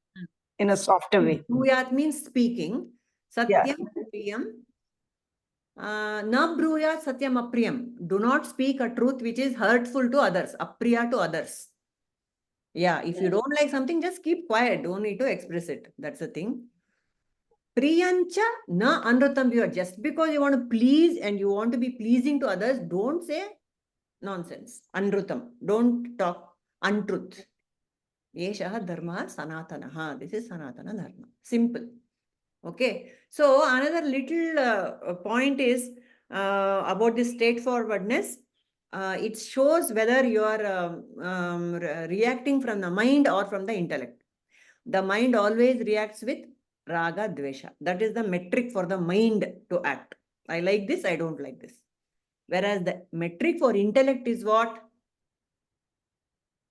Speaker 4: in a softer way.
Speaker 1: Brūyāt means speaking. Satyam priyam. Na brūyāt satyam apriyam. Do not speak a truth which is hurtful to others, apriya to others. Yeah, if you don't like something, just keep quiet. Don't need to express it. That's the thing. Priyancha na anrutam brūyāt. Just because you want to please and you want to be pleasing to others, don't say nonsense. Anrutam. Don't talk untruth. Yeshaha dharma sanatanaha. This is sanatana dharma. Simple. Okay. So another little point is about this straightforwardness. It shows whether you are reacting from the mind or from the intellect. The mind always reacts with raga dvesha. That is the metric for the mind to act. I like this, I don't like this. Whereas the metric for intellect is what?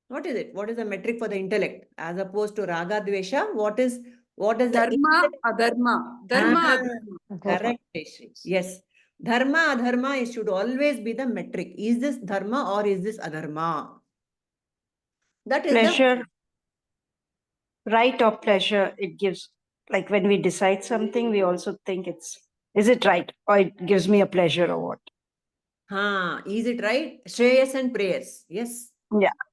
Speaker 1: What is it? What is the metric for the intellect? As opposed to raga dvesha, what is
Speaker 7: Dharma, adharma. Dharma, adharma.
Speaker 1: Correct, Shri. Yes. Dharma, adharma, it should always be the metric. Is this dharma or is this adharma? That is
Speaker 4: Pleasure, right or pleasure, it gives, like when we decide something, we also think is it right? Or it gives me a pleasure or what?
Speaker 1: Is it right? Shreyas and prayers. Yes.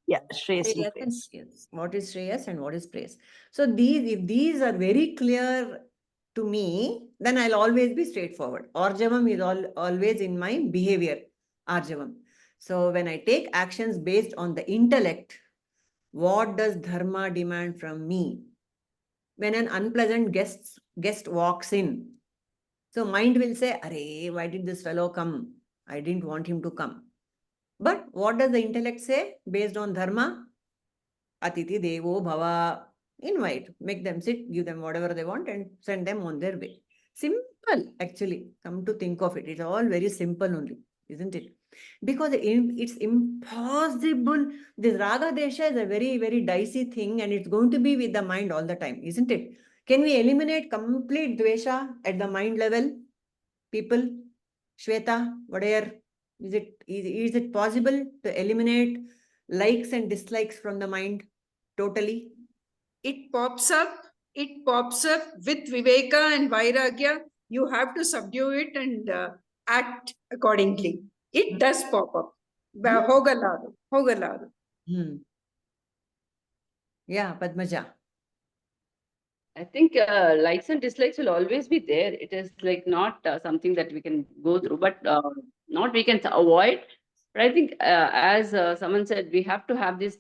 Speaker 4: Yeah, Shreyas and
Speaker 1: Shreyas and
Speaker 4: prayers.
Speaker 1: prayers. What is Shreyas and what is prayers? So if these are very clear to me, then I'll always be straightforward. Ārjavam is always in my behavior. Ārjavam. So when I take actions based on the intellect, what does dharma demand from me? When an unpleasant guest walks in, so mind will say, "Arey, why did this fellow come? I didn't want him to come." But what does the intellect say based on dharma? Atiti devo bhava. Invite, make them sit, give them whatever they want and send them on their way. Simple, actually. Come to think of it, it's all very simple only, isn't it? Because it's impossible. This raga desha is a very, very dicey thing and it's going to be with the mind all the time, isn't it? Can we eliminate complete dvesha at the mind level? People, Shweta, whatever, is it possible to eliminate likes and dislikes from the mind totally?
Speaker 7: It pops up with viveka and vairagya. You have to subdue it and act accordingly. It does pop up. Hogaladu.
Speaker 1: Yeah, Padmaja.
Speaker 6: I think likes and dislikes will always be there. It is like not something that we can go through, but not we can avoid. But I think as someone said, we have to have this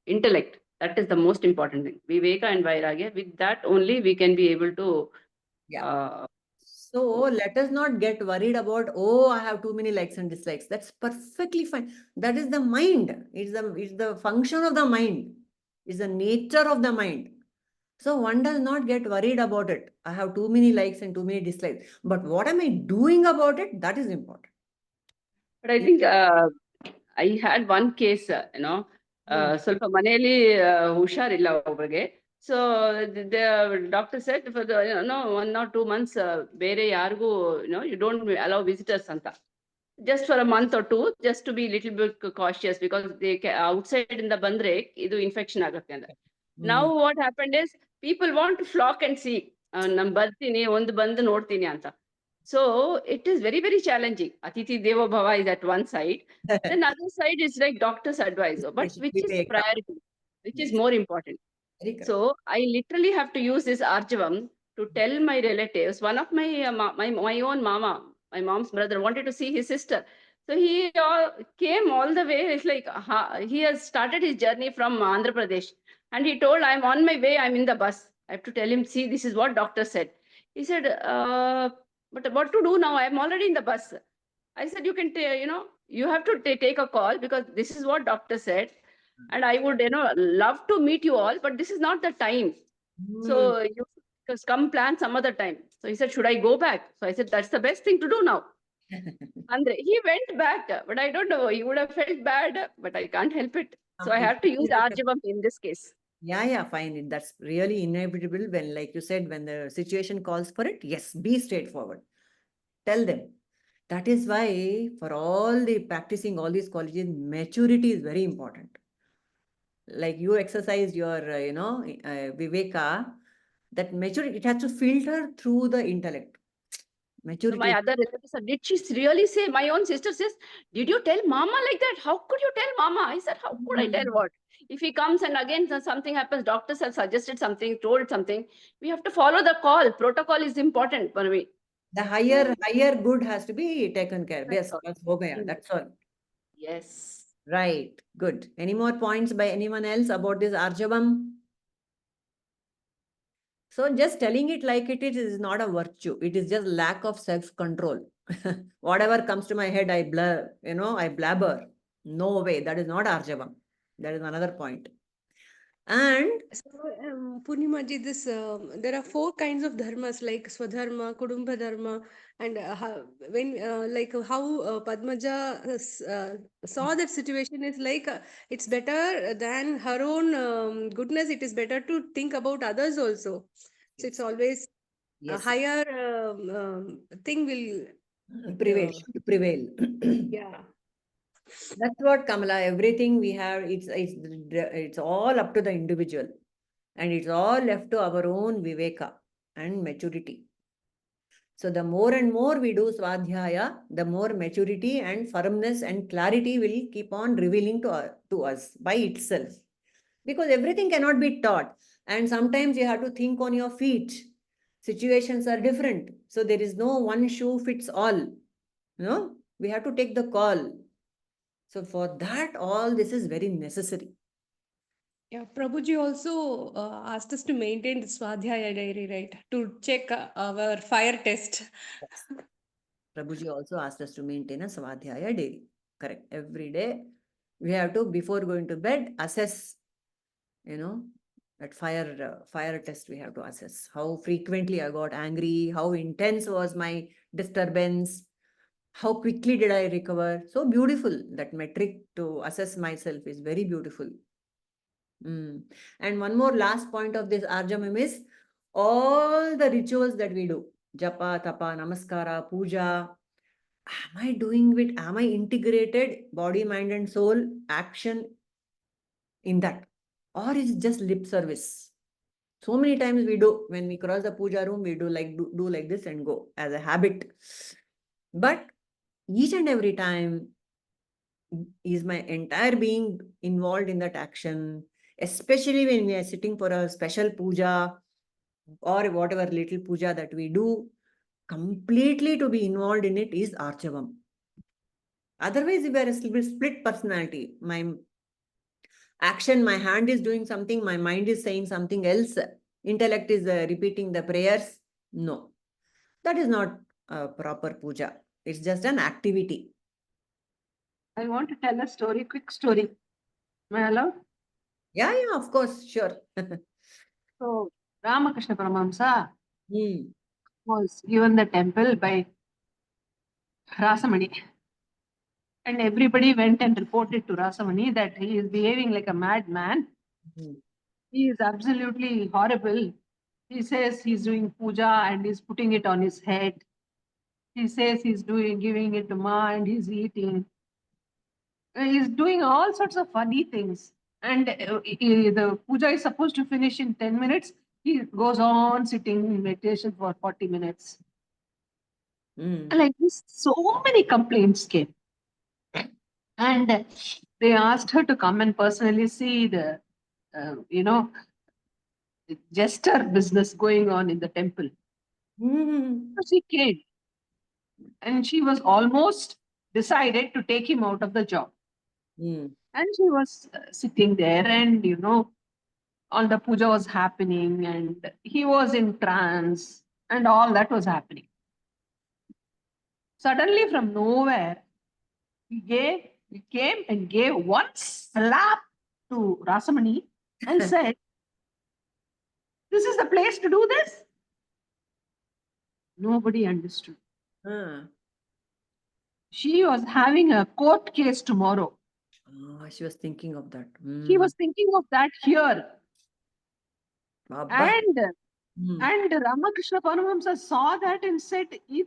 Speaker 6: intellect. That is the most important thing. Viveka and Vairagya. With that only we can be able to.
Speaker 1: So let us not get worried about, oh, I have too many likes and dislikes. That's perfectly fine. That is the mind. It's the function of the mind. It's the nature of the mind. So one does not get worried about it. I have too many likes and too many dislikes. But what am I doing about it? That is important.
Speaker 6: But I think I had one case, ಸ್ವಲ್ಪ ಮನೆಯಲ್ಲಿ ಹುಷಾರಿಲ್ಲ ಒಬ್ಬರಿಗೆ. So the doctor said for the 1 or 2 months ಬೇರೆ ಯಾರಿಗೂ you don't allow visitors ಅಂತ. Just for a month or 2, just to be little bit cautious because they outside ಇಂದ ಬಂದ್ರೆ ಇದು infection ಆಗುತ್ತೆ ಅಂತ. Now what happened is people want to flock and see. So it is very, very challenging. Atiti Deva Bhava is at one side. Then other side is like doctor's advisor. But which is
Speaker 1: Vibhaga.
Speaker 6: priority? Which is
Speaker 1: Yes.
Speaker 6: more important?
Speaker 1: Very correct.
Speaker 6: So I literally have to use this ārjavam to tell my relatives. One of my my own mama, my mom's brother, wanted to see his sister. So he came all the way. It's like he has started his journey from Andhra Pradesh, and he told, "I'm on my way. I'm in the bus." I have to tell him, "See, this is what doctor said." He said, "But what to do now? I'm already in the bus." I said, "You can, you have to take a call because this is what doctor said, and I would, love to meet you all, but this is not the time. So you just come plan some other time." So he said, "Should I go back?" So I said, "That's the best thing to do now." And he went back, but I don't know. He would have felt bad, but I can't help it. So I have to use ārjavam in this case.
Speaker 1: Yeah, fine. That's really inevitable when, like you said, when the situation calls for it. Yes, be straightforward. Tell them. That is why for all the practicing all these qualities, maturity is very important. Like you exercise your, viveka, that maturity, it has to filter through the intellect.
Speaker 6: So
Speaker 1: Maturity.
Speaker 6: my other relatives said, "Did she really say?" My own sister says, "Did you tell mama like that? How could you tell mama?" I said, "How could I tell what? If he comes and again something happens, doctors have suggested something, told something, we have to follow the call. Protocol is important for me."
Speaker 1: The higher good has to be taken care of. Yes, that's all.
Speaker 6: Yes.
Speaker 1: Right. Good. Any more points by anyone else about this ārjavam? So just telling it like it is not a virtue. It is just lack of self-control. Whatever comes to my head, I blabber. No way. That is not ārjavam. That is another point. And
Speaker 5: So, Purnimaji, this there are 4 kinds of dharmas like swadharma, kudumba dharma, and when like how Padmaja saw that situation is like it's better than her own goodness. It is better to think about others also. So it's always a
Speaker 1: yes,
Speaker 5: higher thing will
Speaker 1: prevail.
Speaker 5: yeah.
Speaker 1: That's what, Kamala, everything we have, it's all up to the individual. And it's all left to our own viveka and maturity. So the more and more we do svādhyāya, the more maturity and firmness and clarity will keep on revealing to us by itself. Because everything cannot be taught. And sometimes you have to think on your feet. Situations are different. So there is no one shoe fits all. We have to take the call. So for that, all this is very necessary.
Speaker 5: Yeah, Prabhuji also asked us to maintain the Svādhyāya diary, right? To check our fire test.
Speaker 1: Yes. Prabhuji also asked us to maintain a svādhyāya diary. Correct. Every day, we have to, before going to bed, assess, that fire test we have to assess. How frequently I got angry, how intense was my disturbance, how quickly did I recover. So beautiful. That metric to assess myself is very beautiful. And one more last point of this ārjavam is all the rituals that we do. Japa, tapa, namaskara, puja. Am I integrated body, mind and soul action in that? Or is it just lip service? So many times we do, when we cross the puja room, we do like this and go as a habit. But each and every time, is my entire being involved in that action, especially when we are sitting for a special puja or whatever little puja that we do, completely to be involved in it is ārjavam. Otherwise, if we are a split personality, my action, my hand is doing something, my mind is saying something else, intellect is repeating the prayers. No, that is not a proper puja. It's just an activity.
Speaker 2: I want to tell a story, quick story. Am I allowed?
Speaker 1: Yeah, of course, sure.
Speaker 2: So, Ramakrishna Paramahamsa was given the temple by Rasamani. And everybody went and reported to Rasamani that he is behaving like a madman. He is absolutely horrible. He says he's doing puja and he's putting it on his head. He says he's giving it to Ma and he's eating. He's doing all sorts of funny things. And the puja is supposed to finish in 10 minutes. He goes on sitting in meditation for 40 minutes. And like this, so many complaints came. And they asked her to come and personally see the, the jester business going on in the temple. So she came. And she was almost decided to take him out of the job. And she was sitting there and, all the puja was happening and he was in trance and all that was happening. Suddenly from nowhere, he came and gave one slap to Rasamani and said, "This is the place to do this?" Nobody understood. She was having a court case tomorrow.
Speaker 1: She was thinking of that.
Speaker 2: She was thinking of that here. And Ramakrishna Paramahamsa saw that and said, you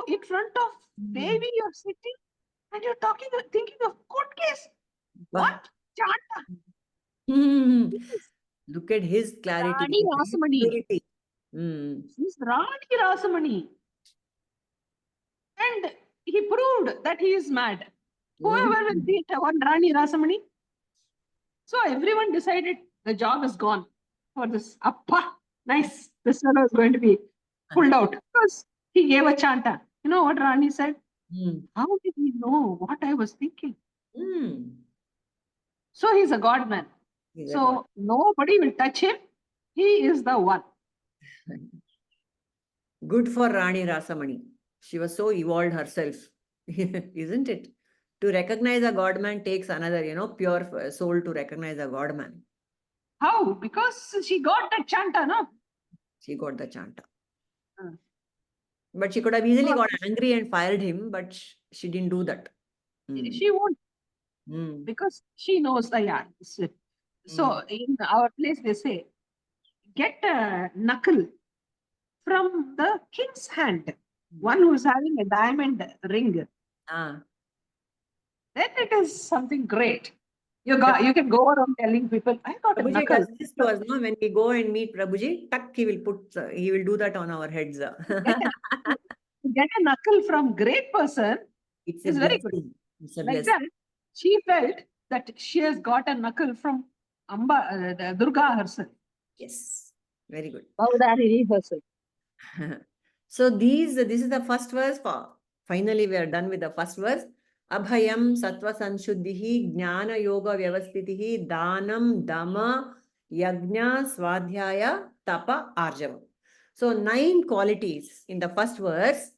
Speaker 2: in front of Devi you're sitting and you're thinking of court case. What? Chanta.
Speaker 1: Look at his clarity.
Speaker 2: Rani Rasamani. He's Rani Rasamani. And he proved that he is mad. Whoever will beat one Rani Rasamani. So everyone decided the job is gone for this. Appa, nice. This fellow is going to be pulled out because he gave a chanta. You know what Rani said? How did he know what I was thinking? So he's a God man. So nobody will touch him. He is the one.
Speaker 1: Good for Rani Rasamani. She was so evolved herself, isn't it? To recognize a God man takes another, pure soul to recognize a God man.
Speaker 2: How? Because she got that chanta, no?
Speaker 1: She got the chanta. But she could have easily got angry and fired him, but she didn't do that.
Speaker 2: She won't. Because she knows the yard. So in our place, they say, get a knuckle from the king's hand. One who's having a diamond ring. Then it is something great. You can go around telling people, I got a
Speaker 1: Prabhuji
Speaker 2: knuckle.
Speaker 1: does this to us, no? When we go and meet Prabhuji, he will do that on our heads.
Speaker 2: Get a knuckle from great person.
Speaker 1: It's
Speaker 2: very good. Like that, she felt that she has got a knuckle from Durga herself.
Speaker 1: Yes, very good.
Speaker 2: Bhagavadgita herself.
Speaker 1: So this is the first verse. Finally, we are done with the first verse. Abhayaṁ, sattva-saṁśuddhir, jñāna-yoga-vyavasthitiḥ, dānaṁ, dama, yajñaś, svādhyāyas, tapa, ārjavam. So 9 qualities in the first verse.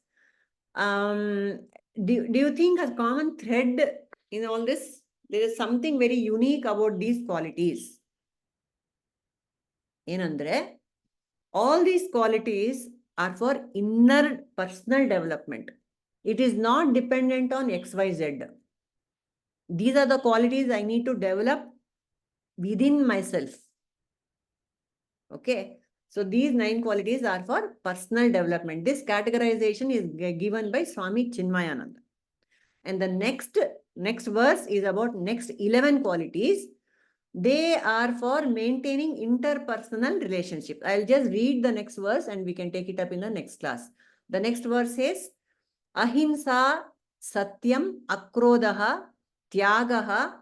Speaker 1: Do you think a common thread in all this? There is something very unique about these qualities. Enandre, all these qualities are for inner personal development. It is not dependent on XYZ. These are the qualities I need to develop within myself. Okay. So these 9 qualities are for personal development. This categorization is given by Swami Chinmayananda. And the next verse is about next 11 qualities. They are for maintaining interpersonal relationship. I'll just read the next verse and we can take it up in the next class. The next verse says, Ahimsa, Satyam, Akrodaha, Tyagaha,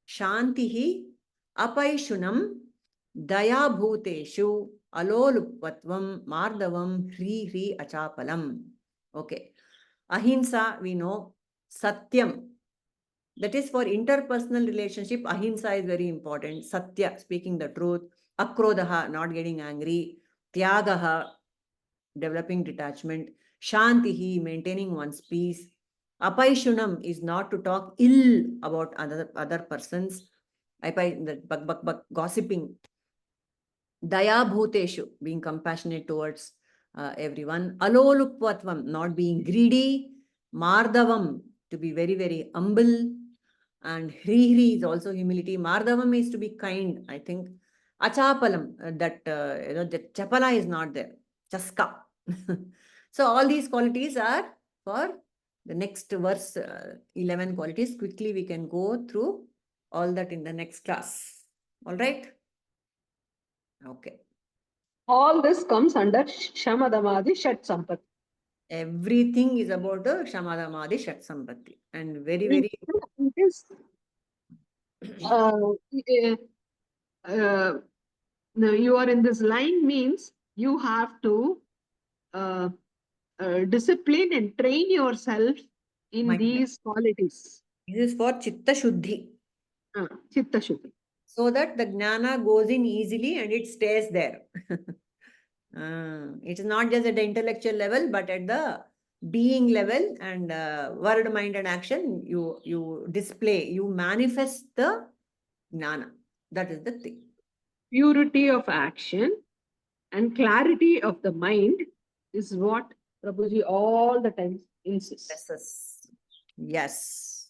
Speaker 1: Shantihi, Apaishunam, Dayabhuteshu, Alolupatvam, Mardavam, Hri Achapalam. Okay. Ahimsa, we know. Satyam, that is for interpersonal relationship. Ahimsa is very important. Satya, speaking the truth. Akrodaha, not getting angry. Tyagaha, developing detachment. Shantihi, maintaining one's peace. Apaishunam is not to talk ill about other persons. Gossiping. Dayabhuteshu, being compassionate towards everyone. Alolupatvam, not being greedy. Mardavam, to be very, very humble. And Hri is also humility. Mardavam is to be kind, I think. Achapalam, that chapala is not there. Chaska. So all these qualities are for the next verse, 11 qualities. Quickly we can go through all that in the next class. All right? Okay.
Speaker 2: All this comes under Shamadamadi Shat Sampat.
Speaker 1: Everything is about the Shamadamadi Shat Sampatti. And very, very
Speaker 2: It is, you are in this line means you have to discipline and train yourself in
Speaker 1: Mind.
Speaker 2: these qualities.
Speaker 1: This is for Chitta Shuddhi.
Speaker 2: Chitta Shuddhi.
Speaker 1: So that the jnana goes in easily and it stays there. It is not just at the intellectual level, but at the being level and word, mind, and action, you display, you manifest the jnana. That is the thing.
Speaker 2: Purity of action and clarity of the mind is what Prabhuji all the time insists.
Speaker 1: Yes.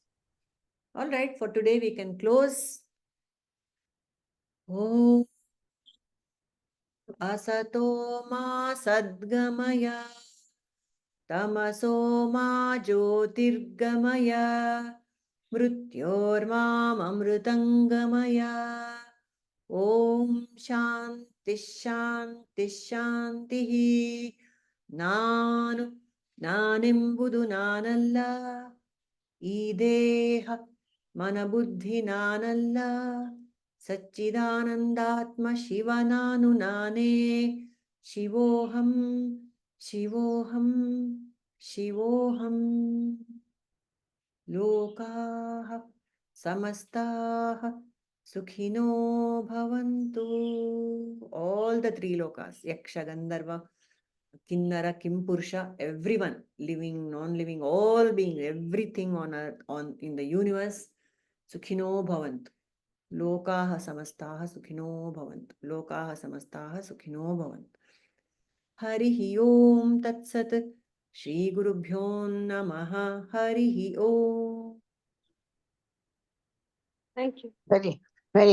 Speaker 1: All right, for today we can close. Om Asato ma sadgamaya tamaso ma jyotirgamaya mrityormam amrutangamaya. Om Shanti Shanti Shanti. Nanimbudu nanalla. Ideha manabuddhi nanalla. Satchidanandatma Shivananu nane. Shivoham, Shivoham, Shivoham. Lokaha samastaha sukhino bhavantu. All the three lokas, Yaksha, Gandharva, Kinnara, Kimpurusha, everyone, living, non-living, all being, everything on earth, in the universe, sukhino bhavantu. Lokaha samastaha sukhino bhavantu. Lokaha samastaha sukhino bhavantu. Harihi Om Tat Sat. Shri Gurubhyo Namaha. Harihi Om.
Speaker 2: Thank you.
Speaker 8: Very